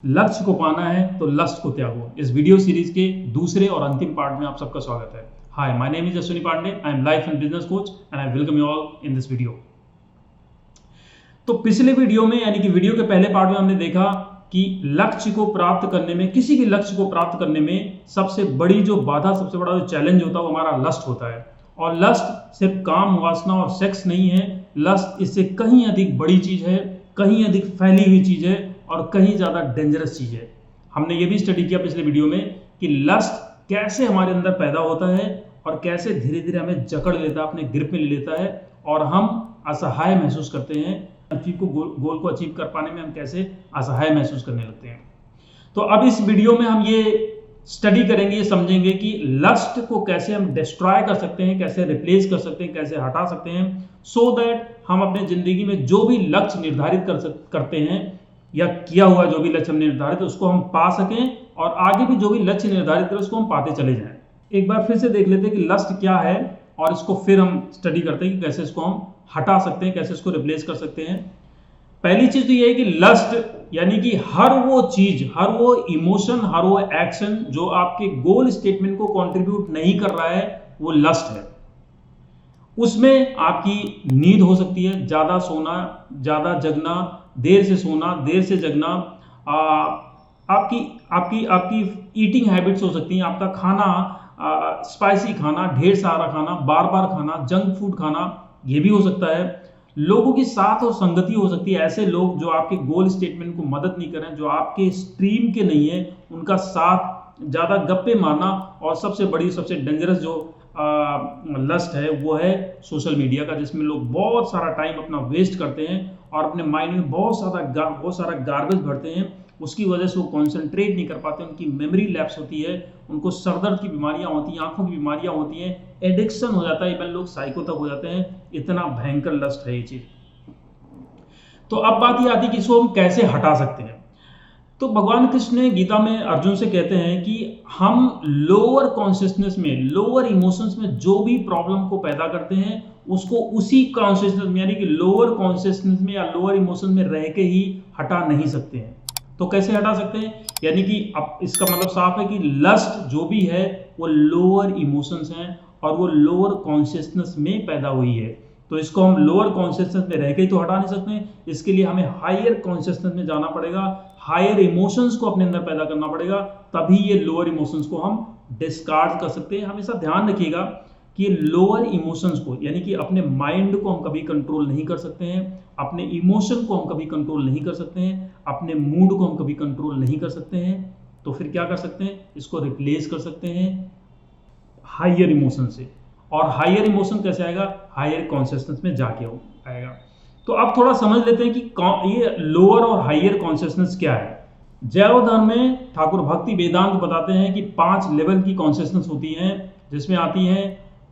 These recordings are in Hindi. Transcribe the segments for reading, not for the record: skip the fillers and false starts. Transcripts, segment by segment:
लक्ष्य को पाना है तो लस्ट को त्यागो। इस वीडियो सीरीज के दूसरे और अंतिम पार्ट में आप सबका स्वागत है। Hi, my name is Ashwini Pandey. I am life and business coach and I welcome you all in this video. तो पिछले वीडियो में यानी कि वीडियो के पहले पार्ट में हमने देखा कि लक्ष्य को प्राप्त करने में, किसी भी लक्ष्य को प्राप्त करने में सबसे बड़ी जो बाधा, सबसे बड़ा जो चैलेंज होता है वो हमारा लस्ट होता है। और लस्ट सिर्फ काम, वासना और सेक्स नहीं है। लस्ट इससे कहीं अधिक बड़ी चीज है, कहीं अधिक फैली हुई चीज है और कहीं ज्यादा डेंजरस चीज है। हमने ये भी स्टडी किया पिछले वीडियो में कि लस्ट कैसे हमारे अंदर पैदा होता है और कैसे धीरे धीरे हमें जकड़ लेता है, अपने ग्रिप में ले लेता है और हम असहाय महसूस करते हैं। गोल को अचीव कर पाने में हम कैसे असहाय महसूस करने लगते हैं। तो अब इस वीडियो में हम ये स्टडी करेंगे, ये समझेंगे कि लस्ट को कैसे हम डिस्ट्रॉय कर सकते हैं, कैसे रिप्लेस कर सकते हैं, कैसे हटा सकते हैं, सो दैट हम अपने जिंदगी में जो भी लक्ष्य निर्धारित करते हैं या किया हुआ जो भी लक्ष्य हमने निर्धारित उसको हम पा सकें और आगे भी जो भी लक्ष्य निर्धारित करें उसको हम पाते चले जाएं। एक बार फिर से देख लेते हैं कि लस्ट क्या है और इसको फिर हम स्टडी करते हैं कि कैसे इसको हम हटा सकते हैं, कैसे इसको रिप्लेस कर सकते हैं। पहली चीज तो ये है कि लस्ट यानी कि हर वो चीज, हर वो इमोशन, हर वो एक्शन जो आपके गोल स्टेटमेंट को कंट्रीब्यूट नहीं कर रहा है वो लस्ट है। उसमें आपकी नींद हो सकती है, ज्यादा सोना, ज्यादा जगना, देर से सोना, देर से जगना, आपकी आपकी आपकी ईटिंग हैबिट्स हो सकती हैं, आपका खाना, स्पाइसी खाना, ढेर सारा खाना, बार बार खाना, जंक फूड खाना, ये भी हो सकता है। लोगों की साथ और संगति हो सकती है, ऐसे लोग जो आपके गोल स्टेटमेंट को मदद नहीं कर रहे हैं, जो आपके स्ट्रीम के नहीं है, उनका साथ, ज्यादा गप्पे मारना और सबसे बड़ी, सबसे डेंजरस जो लस्ट है वो है सोशल मीडिया का, जिसमें लोग बहुत सारा टाइम अपना वेस्ट करते हैं और अपने माइंड में बहुत सारा गार्बेज भरते हैं। उसकी वजह से वो कॉन्सेंट्रेट नहीं कर पाते, उनकी मेमोरी लैप्स होती है, उनको सरदर्द की बीमारियां होती हैं, आंखों की बीमारियां होती हैं, एडिक्शन हो जाता है, इवन लोग साइको तक हो जाते हैं। इतना भयंकर लस्ट है ये चीज। तो अब बात ये आती है कि इसको हम कैसे हटा सकते हैं। तो भगवान कृष्ण ने गीता में अर्जुन से कहते हैं कि हम लोअर कॉन्शियसनेस में, लोअर इमोशंस में जो भी प्रॉब्लम को पैदा करते हैं उसको उसी कॉन्शियसनेस में यानी कि लोअर कॉन्शियसनेस में या लोअर इमोशन में रह के ही हटा नहीं सकते हैं। तो कैसे हटा सकते हैं? यानी कि अब इसका मतलब साफ है कि लस्ट जो भी है वो लोअर इमोशंस हैं और वो लोअर कॉन्शियसनेस में पैदा हुई है। तो इसको हम लोअर कॉन्शियसनेस में रह के तो हटा नहीं सकते हैं, इसके लिए हमें हायर कॉन्शियसनेस में जाना पड़ेगा, हायर इमोशंस को अपने अंदर पैदा करना पड़ेगा, तभी ये लोअर इमोशंस को हम डिस्कार्ड कर सकते हैं। हमेशा ध्यान रखिएगा कि लोअर इमोशंस को यानी कि अपने माइंड को हम कभी कंट्रोल नहीं कर सकते हैं, अपने इमोशन को हम कभी कंट्रोल नहीं कर सकते हैं, अपने मूड को हम कभी कंट्रोल नहीं कर सकते हैं। तो फिर क्या कर सकते हैं? इसको रिप्लेस कर सकते हैं हायर इमोशन से। और हायर इमोशन कैसे आएगा? हायर कॉन्शियसनेस में जाके आएगा। तो अब थोड़ा समझ लेते हैं कि ये लोअर और हायर कॉन्शियसनेस क्या है। जैव धर्म में ठाकुर भक्ति वेदांत बताते हैं कि 5 लेवल की कॉन्शियसनेस होती हैं, जिसमें आती है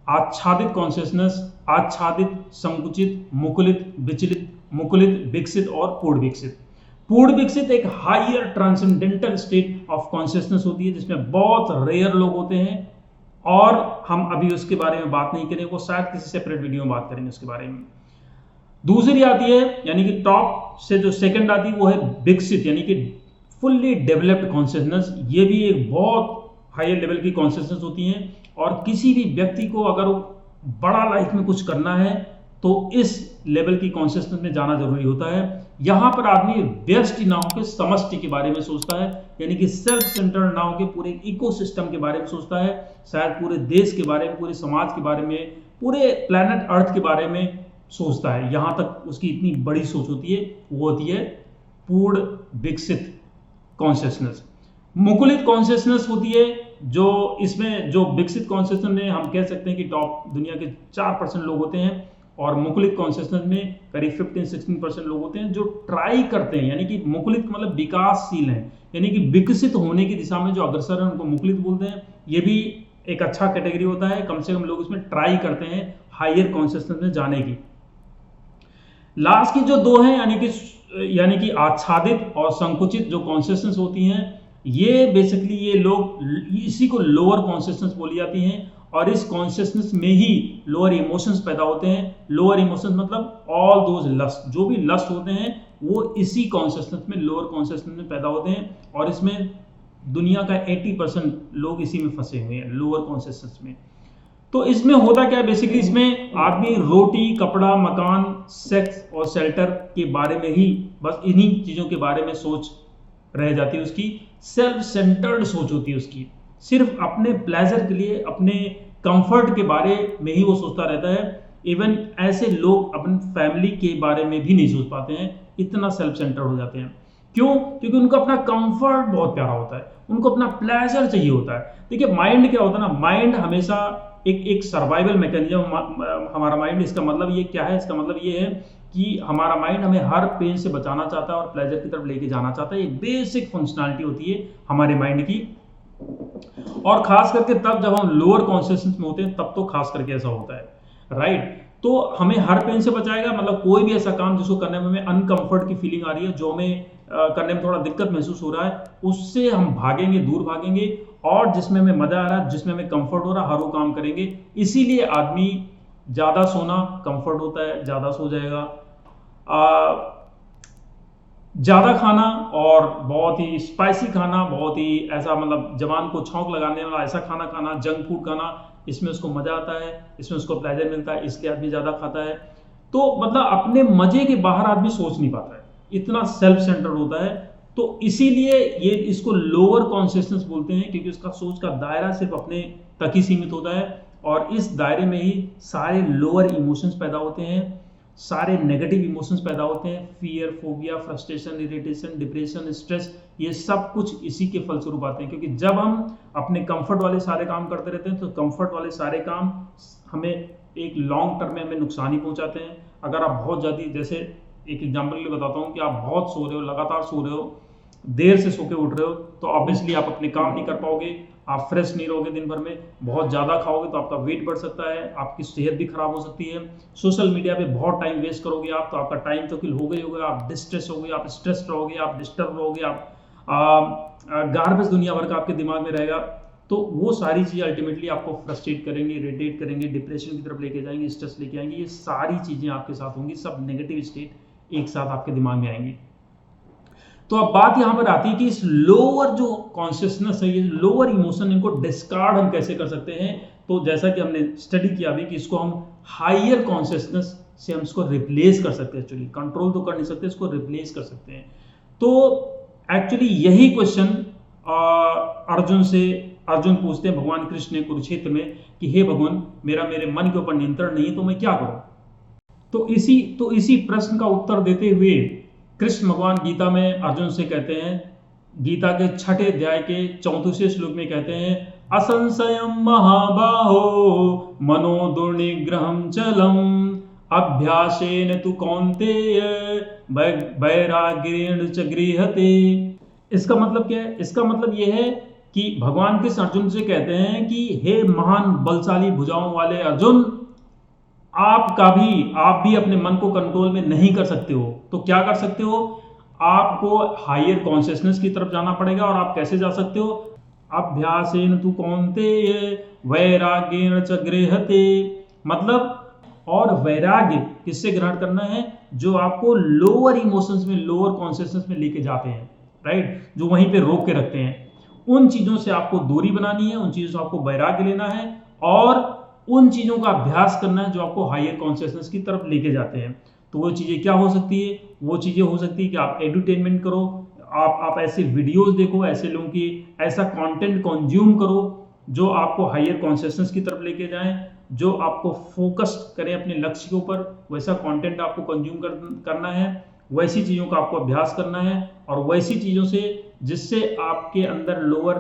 आच्छादित कॉन्शियसनेस, आच्छादित, संकुचित, मुकुलित, विचलित, मुकुलित, विकसित और पूर्ण विकसित। पूर्ण विकसित एक higher transcendental state of consciousness होती है, जिसमें बहुत रेयर लोग होते हैं और हम अभी उसके बारे में बात नहीं करेंगे, वो शायद किसी सेपरेट वीडियो में बात करेंगे उसके बारे में। दूसरी आती है यानी कि टॉप से जो सेकंड आती है वो है विकसित यानी कि फुल्ली डेवलप्ड कॉन्शियसनेस। ये भी एक बहुत हायर लेवल की कॉन्शियसनेस होती है और किसी भी व्यक्ति को अगर बड़ा लाइफ में कुछ करना है तो इस लेवल की कॉन्शियसनेस में जाना जरूरी होता है। यहां पर आदमी व्यष्टि ना होकर समष्टि के बारे में सोचता है, यानी कि सेल्फ सेंटर्ड ना होकर पूरे इकोसिस्टम के बारे में सोचता है, शायद पूरे देश के बारे में, पूरे समाज के बारे में, पूरे प्लैनेट अर्थ के बारे में सोचता है। यहां तक उसकी इतनी बड़ी सोच होती है, वो होती है पूर्ण विकसित कॉन्शियसनेस। मुकुलित कॉन्शियसनेस होती है जो इसमें, जो विकसित कॉन्शियसनेस में हम कह सकते हैं कि टॉप दुनिया के 4% लोग होते हैं और मुकुलित कॉन्शियसनेस में करीब 15-16% लोग होते हैं जो ट्राई करते हैं, यानी कि मुकुलित मतलब विकासशील हैं, यानी कि विकसित होने की दिशा में जो अग्रसर है उनको मुकुलित बोलते हैं। ये भी एक अच्छा कैटेगरी होता है, कम से कम लोग इसमें ट्राई करते हैं हायर कॉन्शियसनेस में जाने की। लास्ट की जो दो हैं यानी कि आच्छादित और संकुचित जो कॉन्शियसनेस होती हैं, ये बेसिकली ये लोग, इसी को लोअर कॉन्शियसनेस बोली जाती हैं और इस कॉन्शियसनेस में ही लोअर इमोशंस पैदा होते हैं। लोअर इमोशंस मतलब ऑल दोज लस्ट, जो भी लस्ट होते हैं वो इसी कॉन्शियसनेस में, लोअर कॉन्शियसनेस में पैदा होते हैं, और इसमें दुनिया का 80% लोग इसी में फंसे हुए हैं, लोअर कॉन्शियसनेस में। तो इसमें होता क्या है, बेसिकली इसमें आदमी रोटी, कपड़ा, मकान, सेक्स और शेल्टर के बारे में ही, बस इन्हीं चीजों के बारे में सोच रह जाती है उसकी। सेल्फ सेंटर्ड सोच होती है उसकी, सिर्फ अपने प्लेजर के लिए, अपने कंफर्ट के बारे में ही वो सोचता रहता है। इवन ऐसे लोग अपनी फैमिली के बारे में भी नहीं सोच पाते हैं, इतना सेल्फ सेंटर्ड हो जाते हैं। क्यों? क्योंकि उनको अपना कंफर्ट बहुत प्यारा होता है, उनको अपना प्लेजर चाहिए होता है। देखिए माइंड क्या होता है ना, माइंड हमेशा एक सर्वाइवल मैकेनिज्म, हमारा माइंड, इसका मतलब ये क्या है, इसका मतलब ये है कि हमारा माइंड हमें हर पेन से बचाना चाहता है और प्लेजर की तरफ लेके जाना चाहता है। ये बेसिक फंक्शनैलिटी होती है हमारे माइंड की, और खास करके तब जब हम लोअर कॉन्शियसनेस में होते हैं तब तो खास करके ऐसा होता है, राइट। तो हमें हर पेन से बचाएगा, मतलब कोई भी ऐसा काम जिसको करने में हमें अनकंफर्ट की फीलिंग आ रही है, जो हमें करने में थोड़ा दिक्कत महसूस हो रहा है, उससे हम भागेंगे, दूर भागेंगे, और जिसमें हमें मजा आ रहा है, जिसमें हमें कंफर्ट हो रहा है, हर वो काम करेंगे। इसीलिए आदमी ज्यादा सोना कंफर्ट होता है, ज्यादा सो जाएगा, ज्यादा खाना और बहुत ही स्पाइसी खाना, बहुत ही ऐसा मतलब जवान को छौंक लगाने वाला ऐसा खाना खाना, जंक फूड खाना, इसमें उसको मजा आता है, इसमें उसको प्लेजर मिलता है, इसलिए आदमी ज्यादा खाता है। तो मतलब अपने मजे के बाहर आदमी सोच नहीं पाता है, इतना सेल्फ सेंटर्ड होता है। तो इसीलिए ये इसको लोअर कॉन्शियसनेस बोलते हैं, क्योंकि उसका सोच का दायरा सिर्फ अपने तक ही सीमित होता है, और इस दायरे में ही सारे लोअर इमोशंस पैदा होते हैं, सारे नेगेटिव इमोशंस पैदा होते हैं, fear, phobia, frustration, irritation, depression, stress, ये सब कुछ इसी के फलस्वरूप आते हैं। क्योंकि जब हम अपने कंफर्ट वाले सारे काम करते रहते हैं तो कंफर्ट वाले सारे काम हमें एक लॉन्ग टर्म में हमें नुकसान ही पहुंचाते हैं। अगर आप बहुत ज़्यादा, जैसे एक एग्जाम्पल के लिए बताता हूँ कि आप बहुत सो रहे हो, लगातार सो रहे हो, देर से सो के उठ रहे हो, तो ऑब्वियसली आप अपने काम नहीं कर पाओगे, आप फ्रेश नहीं रहोगे दिन भर में। बहुत ज़्यादा खाओगे तो आपका वेट बढ़ सकता है, आपकी सेहत भी खराब हो सकती है। सोशल मीडिया पे बहुत टाइम वेस्ट करोगे आप, तो आपका टाइम तो किल हो गई होगा, आप डिस्ट्रेस होगे, आप स्ट्रेस रहोगे, आप डिस्टर्ब रहोगे, आप गार्बेज दुनिया भर का आपके दिमाग में रहेगा। तो वो सारी चीज़ें अल्टीमेटली आपको फ्रस्ट्रेट करेंगे, इरिटेट करेंगे, डिप्रेशन की तरफ लेके जाएंगे, स्ट्रेस लेके आएंगे। ये सारी चीज़ें आपके साथ होंगी, सब नेगेटिव स्टेट एक साथ आपके दिमाग में आएंगी। तो अब बात यहां पर आती है कि इस लोअर जो कॉन्शियसनेस है, ये लोअर इमोशन, इनको डिस्कार्ड हम कैसे कर सकते हैं। तो जैसा कि हमने स्टडी किया अभी कि इसको हम हायर कॉन्शियसनेस से हम इसको रिप्लेस कर सकते हैं। एक्चुअली कंट्रोल तो कर नहीं सकते, इसको रिप्लेस कर सकते हैं। तो एक्चुअली यही क्वेश्चन अर्जुन पूछते हैं भगवान कृष्ण ने कुरुक्षेत्र में कि हे भगवान, मेरे मन के ऊपर नियंत्रण नहीं है, तो मैं क्या करूं। तो इसी प्रश्न का उत्तर देते हुए कृष्ण भगवान गीता में अर्जुन से कहते हैं, गीता के 6ठे अध्याय के 34वें श्लोक में कहते हैं, असंशयम महाबाहो मनो दुर्निग्रहम चलम अभ्यासेन तु कौन्तेय वैराग्येण च गृह्यते। इसका मतलब क्या है? इसका मतलब यह है कि भगवान कृष्ण अर्जुन से कहते हैं कि हे महान बलशाली भुजाओं वाले अर्जुन, आप भी अपने मन को कंट्रोल में नहीं कर सकते हो। तो क्या कर सकते हो? आपको हायर कॉन्शियसनेस की तरफ जाना पड़ेगा। और आप कैसे जा सकते हो? अभ्यासेन तु कौन्तेय वैराग्येण च गृह्यते। मतलब, और वैराग्य किससे ग्रहण करना है? जो आपको लोअर इमोशंस में, लोअर कॉन्शियसनेस में लेके जाते हैं, राइट, जो वहीं पे रोक के रखते हैं। उन चीजों से आपको दूरी बनानी है, उन चीजों से आपको वैराग्य लेना है, और उन चीजों का अभ्यास करना है जो आपको हायर कॉन्शियसनेस की तरफ लेके जाते हैं। तो वो चीजें क्या हो सकती है? वो चीजें हो सकती है कि आप एंटरटेनमेंट करो, आप ऐसे वीडियोस देखो, ऐसे लोगों की ऐसा कंटेंट कंज्यूम करो जो आपको हायर कॉन्शियसनेस की तरफ लेके जाएं, जो आपको फोकस करें अपने लक्ष्य के ऊपर। वैसा कंटेंट आपको कंज्यूम करना है, वैसी चीजों का आपको अभ्यास करना है, और वैसी चीजों से जिससे आपके अंदर लोअर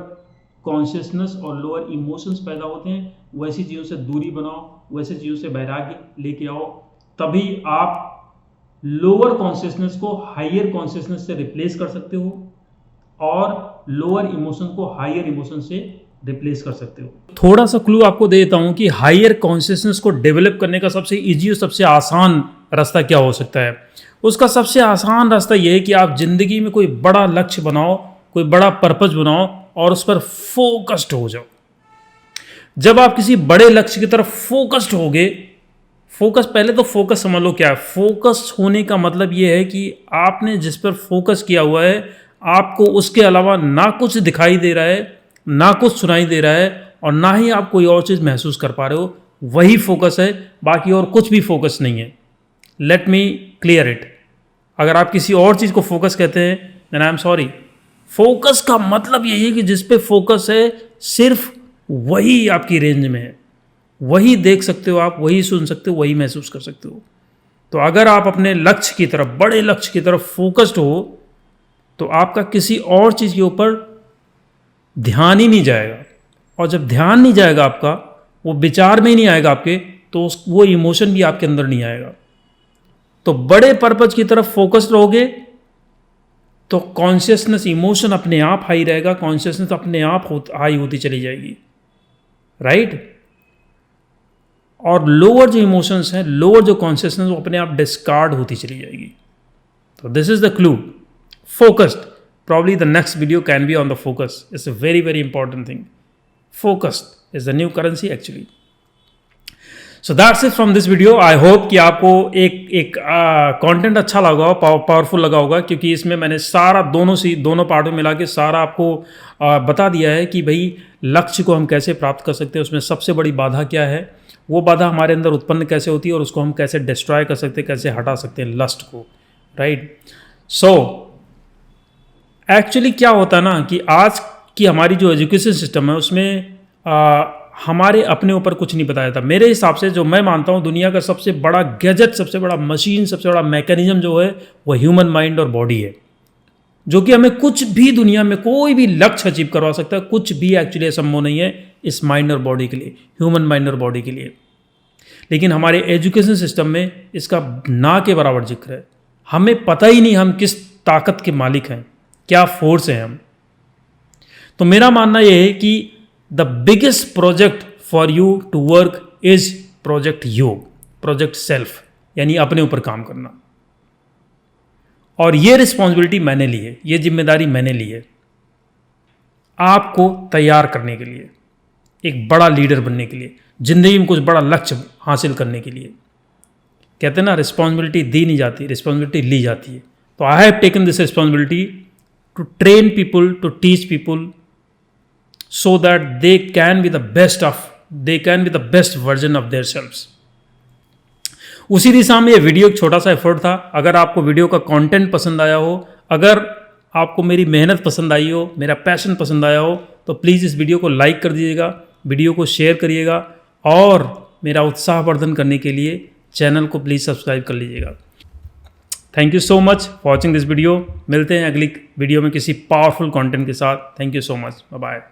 कॉन्शियसनेस और लोअर इमोशंस पैदा होते हैं, वैसी चीज़ों से दूरी बनाओ, वैसी चीज़ों से वैराग्य लेके आओ। तभी आप लोअर कॉन्शियसनेस को हायर कॉन्शियसनेस से रिप्लेस कर सकते हो, और लोअर इमोशन को हायर इमोशन से रिप्लेस कर सकते हो। थोड़ा सा क्लू आपको दे देता हूं कि हायर कॉन्शियसनेस को डेवलप करने का सबसे इजी और सबसे आसान रास्ता क्या हो सकता है। उसका सबसे आसान रास्ता यह है कि आप जिंदगी में कोई बड़ा लक्ष्य बनाओ, कोई बड़ा पर्पस बनाओ, और उस पर फोकस्ड हो जाओ। जब आप किसी बड़े लक्ष्य की तरफ फोकस्ड होगे, फोकस, पहले तो फोकस समझ लो क्या है। फोकस होने का मतलब ये है कि आपने जिस पर फोकस किया हुआ है, आपको उसके अलावा ना कुछ दिखाई दे रहा है, ना कुछ सुनाई दे रहा है, और ना ही आप कोई और चीज़ महसूस कर पा रहे हो। वही फोकस है, बाकी और कुछ भी फोकस नहीं है। Let me clear it. अगर आप किसी और चीज़ को फोकस कहते हैं, then I am sorry. Focus का मतलब यही है कि जिस पे फोकस है सिर्फ वही आपकी रेंज में है, वही देख सकते हो आप, वही सुन सकते हो, वही महसूस कर सकते हो। तो अगर आप अपने लक्ष्य की तरफ, बड़े लक्ष्य की तरफ फोकस्ड हो, तो आपका किसी और चीज़ के ऊपर ध्यान ही नहीं जाएगा। और जब ध्यान नहीं जाएगा आपका, वो विचार में ही नहीं आएगा आपके, तो वो इमोशन भी आपके अंदर नहीं आएगा। तो बड़े पर्पज की तरफ फोकस्ड रहोगे तो कॉन्शियसनेस, इमोशन अपने आप हाई रहेगा, कॉन्शियसनेस अपने आप हाई होती चली जाएगी, राइट। और लोअर जो इमोशंस हैं, लोअर जो कॉन्शियसनेस, वो अपने आप डिस्कार्ड होती चली जाएगी। तो this is the clue, focused. Probably the next video can be on the focus. It's a very, very important thing. Focused is the new currency actually. So that's it from this video. I hope कि आपको एक कंटेंट अच्छा लगा होगा, पावरफुल लगा होगा, क्योंकि इसमें मैंने सारा दोनों पार्ट में मिला के सारा आपको बता दिया है कि भाई लक्ष्य को हम कैसे प्राप्त कर सकते हैं, उसमें सबसे बड़ी बाधा क्या है, वो बाधा हमारे अंदर उत्पन्न कैसे होती है, और उसको हम कैसे डिस्ट्रॉय कर सकते हैं, कैसे हटा सकते हैं लस्ट को, राइट। सो एक्चुअली क्या होता है ना कि आज की हमारी जो एजुकेशन सिस्टम है उसमें हमारे अपने ऊपर कुछ नहीं बताया था। मेरे हिसाब से जो मैं मानता हूँ, दुनिया का सबसे बड़ा गैजेट, सबसे बड़ा मशीन, सबसे बड़ा मैकेनिज्म जो है वो ह्यूमन माइंड और बॉडी है, जो कि हमें कुछ भी दुनिया में कोई भी लक्ष्य अचीव करवा सकता है। कुछ भी एक्चुअली असंभव नहीं है इस माइंड और बॉडी के लिए, ह्यूमन माइंड और बॉडी के लिए। लेकिन हमारे एजुकेशन सिस्टम में इसका ना के बराबर जिक्र है। हमें पता ही नहीं हम किस ताकत के मालिक हैं, क्या फोर्स है हम। तो मेरा मानना यह है कि the biggest project for you to work is project yoga, project self, यानी अपने ऊपर काम करना। और ये रिस्पॉन्सिबिलिटी मैंने ली है, ये जिम्मेदारी मैंने ली है आपको तैयार करने के लिए, एक बड़ा लीडर बनने के लिए, जिंदगी में कुछ बड़ा लक्ष्य हासिल करने के लिए। कहते हैं ना, रिस्पॉन्सिबिलिटी दी नहीं जाती, रिस्पॉन्सिबिलिटी ली जाती है। तो I have taken this responsibility to train people, to teach people so that they can be the best version of themselves. उसी दिशा में ये वीडियो एक छोटा सा एफर्ट था। अगर आपको वीडियो का कंटेंट पसंद आया हो, अगर आपको मेरी मेहनत पसंद आई हो, मेरा पैशन पसंद आया हो, तो प्लीज़ इस वीडियो को लाइक कर दीजिएगा, वीडियो को शेयर करिएगा, और मेरा उत्साहवर्धन करने के लिए चैनल को प्लीज़ सब्सक्राइब कर लीजिएगा। Thank you so much for watching this video. मिलते हैं अगली वीडियो में किसी पावरफुल कंटेंट के साथ। Thank you so much, bye bye.